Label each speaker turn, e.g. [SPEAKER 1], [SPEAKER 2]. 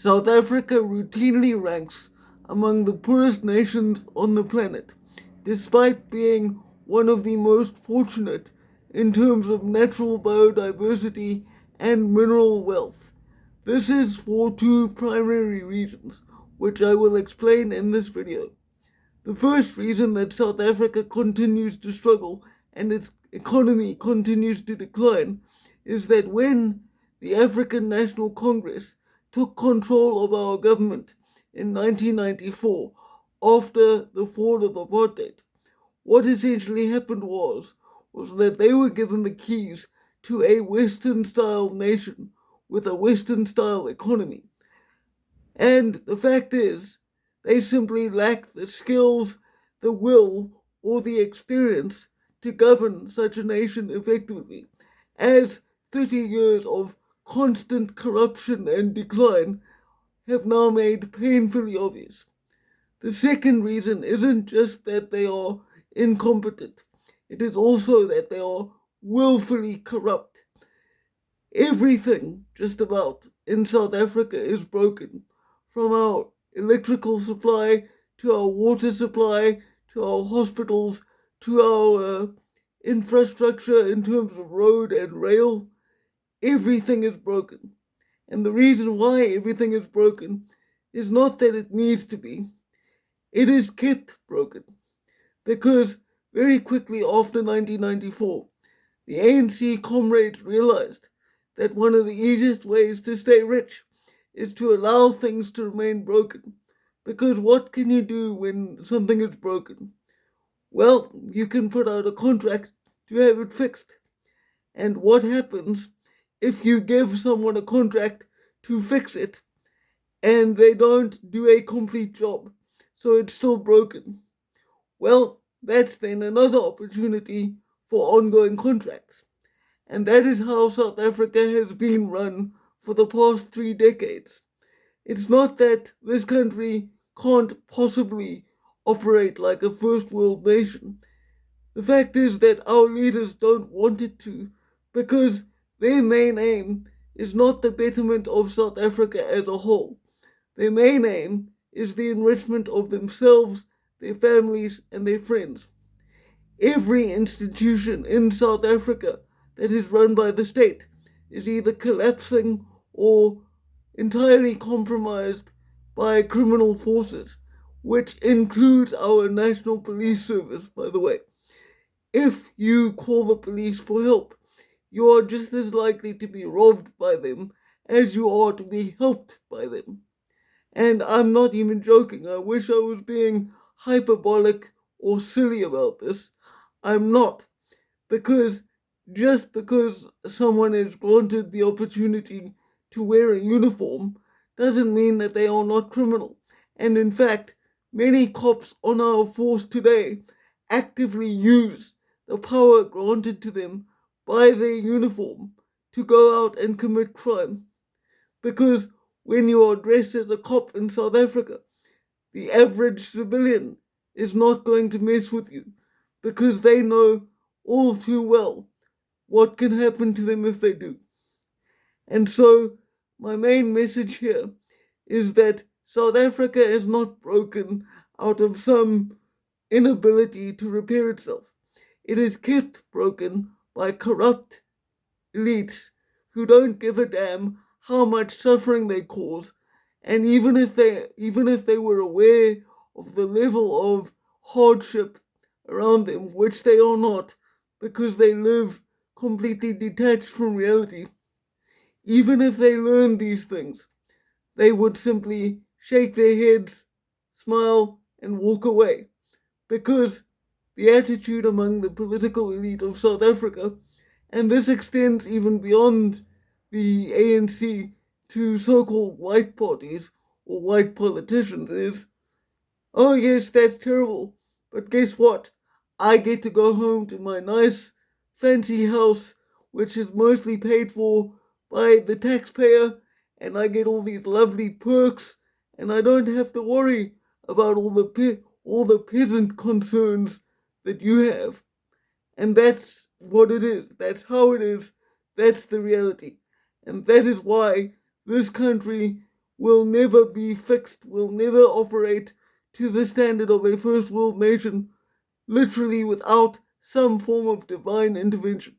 [SPEAKER 1] South Africa routinely ranks among the poorest nations on the planet, despite being one of the most fortunate in terms of natural biodiversity and mineral wealth. This is for two primary reasons, which I will explain in this video. The first reason that South Africa continues to struggle and its economy continues to decline is that when the African National Congress took control of our government in 1994 after the fall of apartheid, what essentially happened was that they were given the keys to a Western style nation with a Western style economy. And the fact is, they simply lack the skills, the will, or the experience to govern such a nation effectively, as 30 years of constant corruption and decline have now made painfully obvious. The second reason isn't just that they are incompetent, it is also that they are willfully corrupt. Everything, just about, in South Africa is broken, from our electrical supply to our water supply to our hospitals to our infrastructure in terms of road and rail. Everything is broken. And the reason why everything is broken is not that it needs to be, it is kept broken. Because very quickly after 1994, the ANC comrades realized that one of the easiest ways to stay rich is to allow things to remain broken. Because what can you do when something is broken? Well, you can put out a contract to have it fixed. And what happens if you give someone a contract to fix it and they don't do a complete job, so it's still broken? Well, that's then another opportunity for ongoing contracts. And that is how South Africa has been run for the past 3 decades. It's not that this country can't possibly operate like a first world nation. The fact is that our leaders don't want it to, because their main aim is not the betterment of South Africa as a whole. Their main aim is the enrichment of themselves, their families, and their friends. Every institution in South Africa that is run by the state is either collapsing or entirely compromised by criminal forces, which includes our National Police Service, by the way. If you call the police for help, you are just as likely to be robbed by them as you are to be helped by them. And I'm not even joking. I wish I was being hyperbolic or silly about this. I'm not. Because just because someone is granted the opportunity to wear a uniform doesn't mean that they are not criminal. And in fact, many cops on our force today actively use the power granted to them by their uniform to go out and commit crime. Because when you are dressed as a cop in South Africa, the average civilian is not going to mess with you because they know all too well what can happen to them if they do. And so, my main message here is that South Africa is not broken out of some inability to repair itself. It is kept broken by corrupt elites who don't give a damn how much suffering they cause, and even if they were aware of the level of hardship around them, which they are not, because they live completely detached from reality, even if they learned these things, they would simply shake their heads, smile, and walk away, because the attitude among the political elite of South Africa, and this extends even beyond the ANC to so called white parties or white politicians, is, oh yes, that's terrible, but guess what? I get to go home to my nice, fancy house, which is mostly paid for by the taxpayer, and I get all these lovely perks, and I don't have to worry about all the peasant concerns that you have. And that's what it is. That's how it is. That's the reality. And that is why this country will never be fixed, will never operate to the standard of a first world nation, literally without some form of divine intervention.